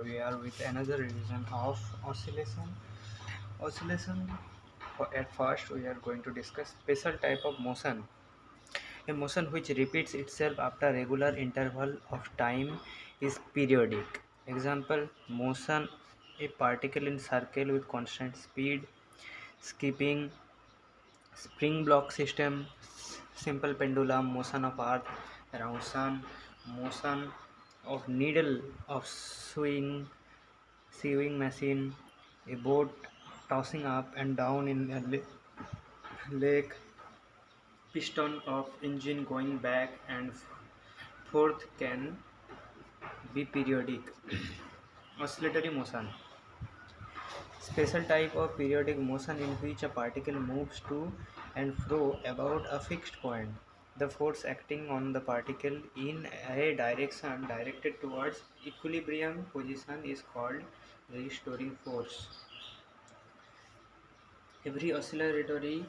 we are with another revision of oscillation. Oscillation. At first, we are going to discuss special type of motion. A motion which repeats itself after regular interval of time is periodic. Example: motion a particle in circle with constant speed, skipping, spring block system, simple pendulum, motion of earth around sun, motion of needle of sewing machine, a boat tossing up and down in a lake, piston of engine going back and forth can be periodic. Oscillatory motion. Special type of periodic motion in which a particle moves to and fro about a fixed point. The force acting on the particle in a direction directed towards equilibrium position is called restoring force. Every oscillatory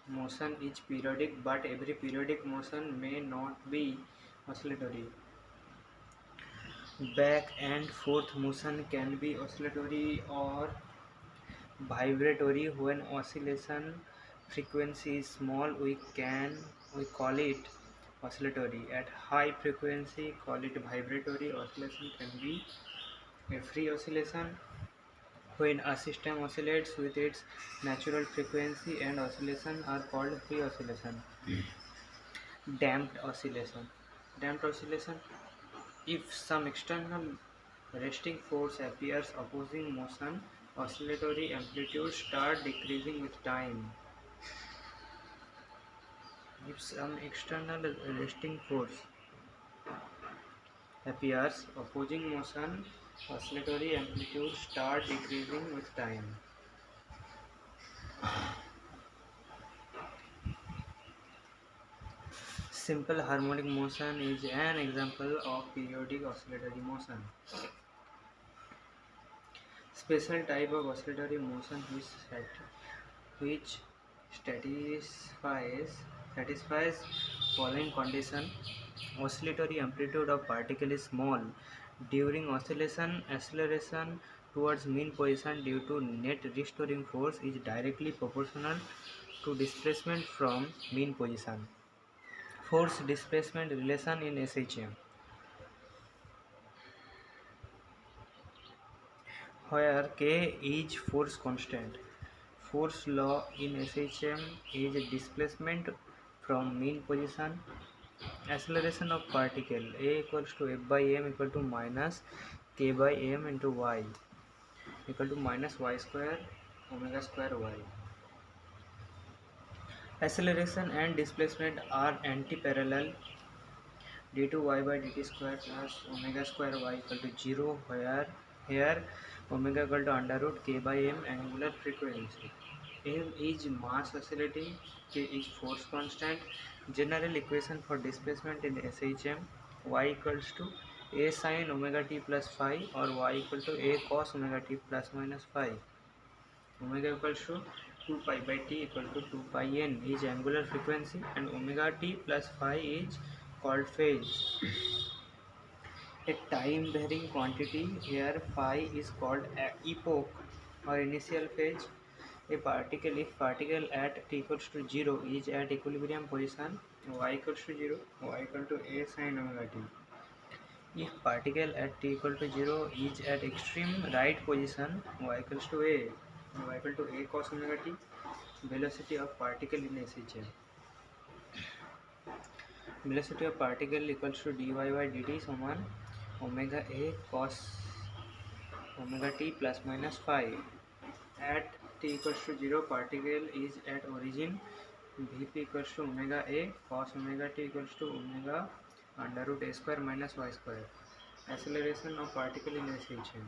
motion is periodic, but every periodic motion may not be oscillatory. Back and forth motion can be oscillatory or vibratory. When oscillation frequency is small, we call it oscillatory. At high frequency, call it vibratory. Oscillation can be a free oscillation when a system oscillates with its natural frequency, and oscillation are called free oscillation. Damped oscillation. Damped oscillation: if some external resting force appears opposing motion, oscillatory amplitude start decreasing with time. If some external resting force appears opposing motion, oscillatory amplitude start decreasing with time. Simple harmonic motion is an example of periodic oscillatory motion. Special type of oscillatory motion which satisfies following condition: oscillatory amplitude of particle is small. During oscillation, acceleration towards mean position due to net restoring force is directly proportional to displacement from mean position. Force displacement relation in SHM, where K is force constant. Force law in SHM is displacement from mean position. Acceleration of particle A equals to F by m equal to minus K by m into y equal to minus y square omega square y. Acceleration and displacement are anti-parallel. D2 y by dt square plus omega square y equal to 0, where here omega equal to under root k by m angular frequency. M is mass oscillating, k is force constant. General equation for displacement in SHM: y equals to a sin omega t plus phi or y equal to a cos omega t plus minus phi. Omega equals to 2 pi by t equal to 2 pi n is angular frequency, and omega t plus phi is called phase. A time varying quantity, here phi is called epoch or initial phase. A particle, if particle at t equals to 0 is at equilibrium position, y equals to 0, y equal to a sin omega t. If particle at t equal to 0 is at extreme right position, y equals to a, y equal to a cos omega t. Velocity of particle in SHM. Velocity of particle equals to dy by dt suman omega a cos omega t plus minus phi. At t equals to 0, particle is at origin. Vp equals to omega a cos omega t equals to omega under root a square minus y square. Acceleration of particle in SHM.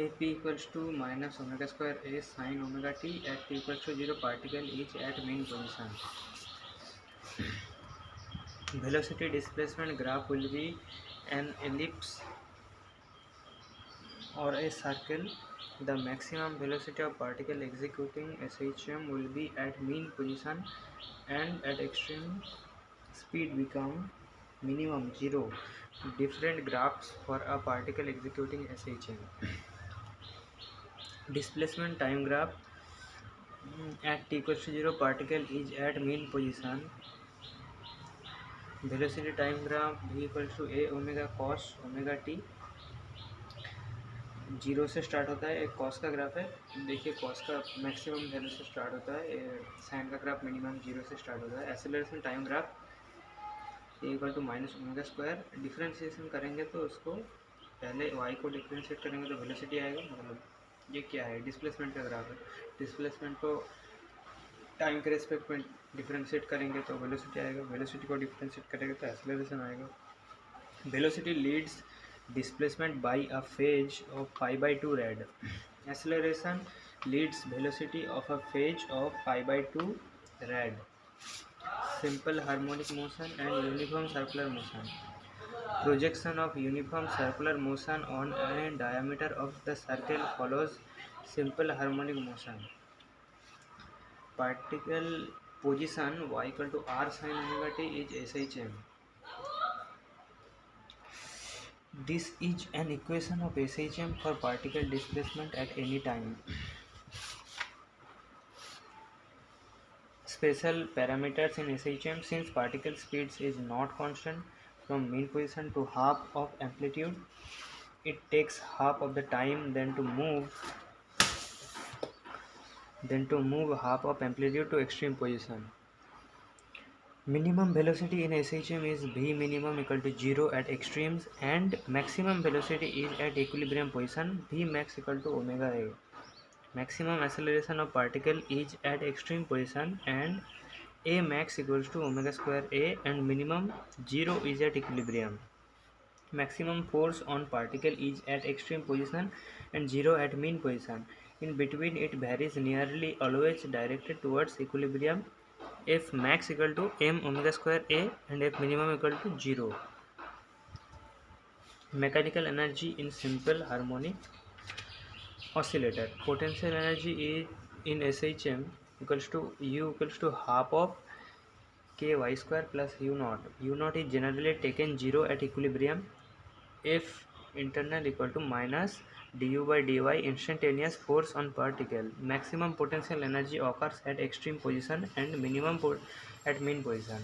Ap equals to minus omega square a sin omega t. At t equals to 0, particle is at mean position. Velocity displacement graph will be an ellipse or a circle. The maximum velocity of particle executing SHM will be at mean position, and at extreme speed become minimum 0. Different graphs for a particle executing SHM. Displacement time graph. At t equals to 0, particle is at mean position. Velocity time graph v equals to a omega cos omega t. 0 से start होता है, एक cos का graph है. देखिए cos का maximum value से start होता है, साइन का ग्राफ मिनिमम 0 से स्टार्ट होता है. Acceleration time graph equal to minus omega square. Differentiation करेंगे तो उसको पहले y को डिफ्रेंशिएट करेंगे तो वेलोसिटी आएगा. मतलब ये क्या है, डिस्प्लेसमेंट का ग्राफ है. डिस्प्लेसमेंट को टाइम के रेस्पेक्ट में डिफ्रेंशिएट करेंगे तो वेलोसिटी आएगा. वेलोसिटी को डिफ्रेंशिएट करेंगे तो एक्सेलरेशन आएगा. Velocity leads displacement by a phase of pi by 2 rad. Acceleration leads velocity of a phase of pi by 2 rad. Simple harmonic motion and uniform circular motion. Projection of uniform circular motion on a diameter of the circle follows simple harmonic motion. Particle position y equal to r sin omega t is SHM. This is an equation of SHM for particle displacement at any time. Special parameters in SHM. Since particle speed is not constant from mean position to half of amplitude, it takes half of the time then to move half of amplitude to extreme position. Minimum velocity in SHM is v minimum equal to 0 at extremes, and maximum velocity is at equilibrium position, v max equal to omega a. Maximum acceleration of particle is at extreme position and a max equals to omega square a, and minimum 0 is at equilibrium. Maximum force on particle is at extreme position and 0 at mean position. In between it varies, nearly always directed towards equilibrium. F max equal to m omega square a and F minimum equal to 0. Mechanical energy in simple harmonic oscillator. Potential energy is in SHM equals to U equals to half of k y square plus u naught. U naught is generally taken 0 at equilibrium. F internal equal to minus du by dy instantaneous force on particle. Maximum potential energy occurs at extreme position and minimum at mean position.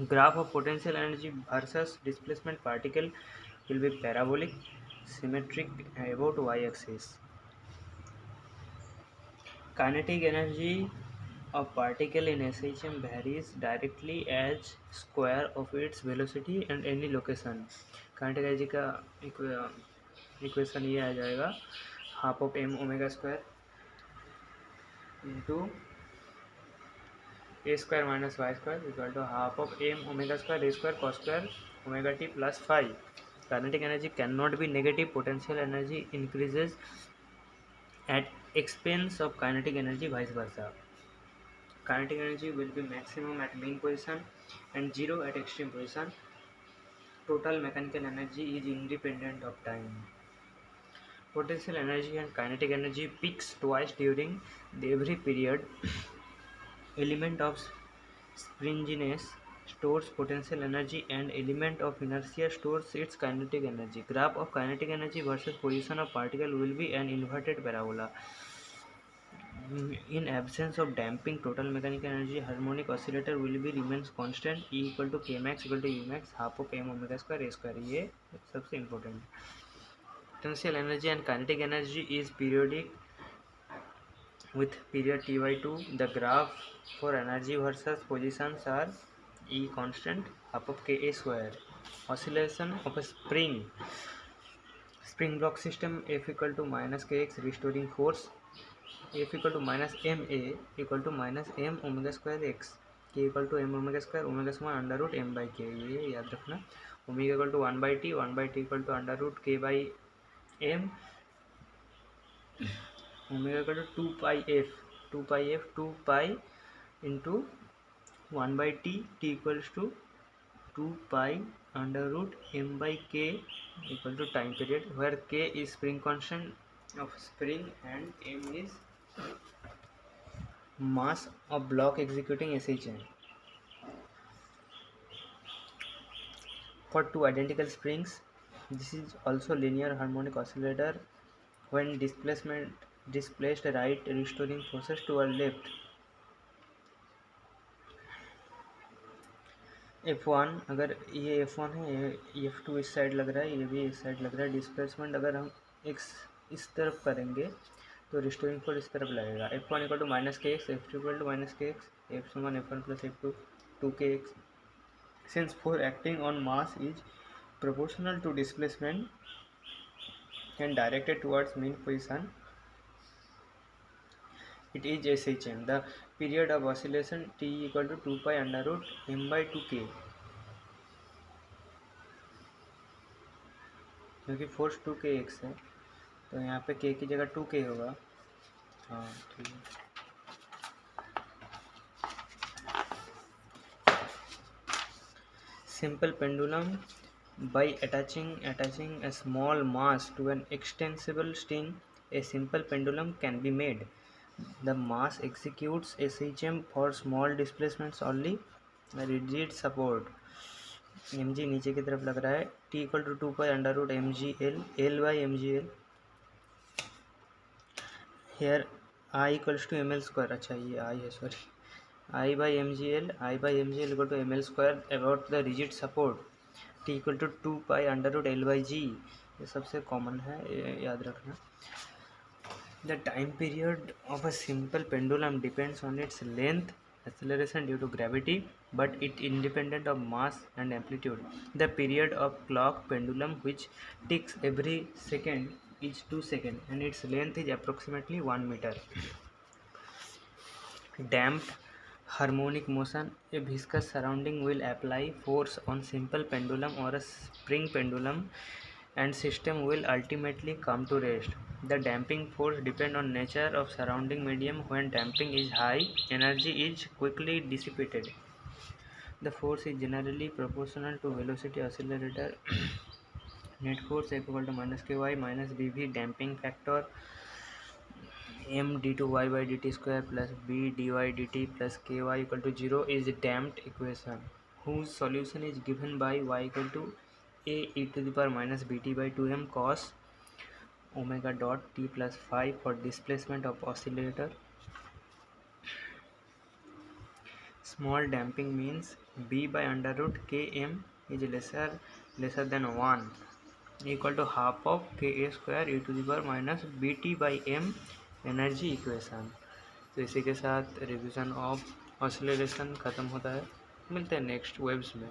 Graph of potential energy versus displacement particle will be parabolic, symmetric about y-axis. Kinetic energy of particle in SHM varies directly as square of its velocity and any location. Kinetic energy का equation ये आ जाएगा, half of M omega square into A square minus Y square equal to half of M omega square A square cos square omega T plus 5. Kinetic energy cannot be negative. Potential energy increases at expense of kinetic energy, vice versa. Kinetic energy will be maximum at mean position and 0 at extreme position. Total mechanical energy is independent of time. Potential energy and kinetic energy peaks twice during every period. Element of springiness stores potential energy and element of inertia stores its kinetic energy. Graph of kinetic energy versus position of particle will be an inverted parabola. In absence of damping, total mechanical energy harmonic oscillator will be remains constant. E equal to k max equal to u max half of m omega square a square. ये सबसे important. Potential energy and kinetic energy is periodic with period t by 2. The graph for energy versus positions are E constant half of k a square. Oscillation of a spring block system, F equal to minus kx restoring force, F equal to minus ma equal to minus m omega square x, k equal to m omega square omega square under root m by k. ये याद रखना. Omega equal to 1/t equal to under root k by m, omega equal to 2 pi into 1/t, t equals to 2 pi under root m by k equal to time period, where k is spring constant of spring and m is mass of block executing SHM. for two identical springs. This is also linear harmonic oscillator when displaced right, restoring forces toward left. F1, अगर ये F1 है, ये F2 इस side लग रहा है, ये भी इस साइड लग रहा है. डिस्प्लेसमेंट अगर हम x इस तरफ करेंगे तो रिस्टोरिंग फोर्स इस तरफ लगेगा. F1 equal to minus k x, F2 equal to minus k x, F1 F1 plus F2 2 k x. Since force acting on mass is proportional to displacement and directed towards mean position, it is SHM. The period of oscillation T equal to 2 pi under root m by 2k. क्योंकि force 2kx है तो यहाँ पे k की जगह 2k होगा. हाँ ठीक है. Simple pendulum. By attaching a small mass to an extensible string, a simple pendulum can be made. The mass executes SHM for small displacements only. Rigid support. mg नीचे की तरफ लग रहा है. T equal to 2 pi under root mgl, L by mgl. Here I equals to ml square. अच्छा ये I है, sorry. I by mgl equal to ml square. About the rigid support, T equal to 2 pi under root L by g. ये सबसे common है, याद रखना. The time period of a simple pendulum depends on its length, acceleration due to gravity, but it independent of mass and amplitude. The period of clock pendulum, which ticks every second, is 2 seconds and its length is approximately 1 meter. Damped harmonic motion. A viscous surrounding will apply force on simple pendulum or a spring pendulum and system will ultimately come to rest. The damping force depends on nature of surrounding medium. When damping is high, energy is quickly dissipated. The force is generally proportional to velocity accelerator. Net force F equal to minus ky minus bv. Damping factor m d2y by dt square plus b dy dt plus ky equal to 0 is a damped equation whose solution is given by y equal to a e to the power minus bt by 2m cos omega dot t plus phi for displacement of oscillator. Small damping means b by under root km is lesser than 1 equal to half of ka square e to the power minus bt by m energy equation. तो इसी के साथ revision of oscillation ख़त्म होता है. मिलते हैं next webs में.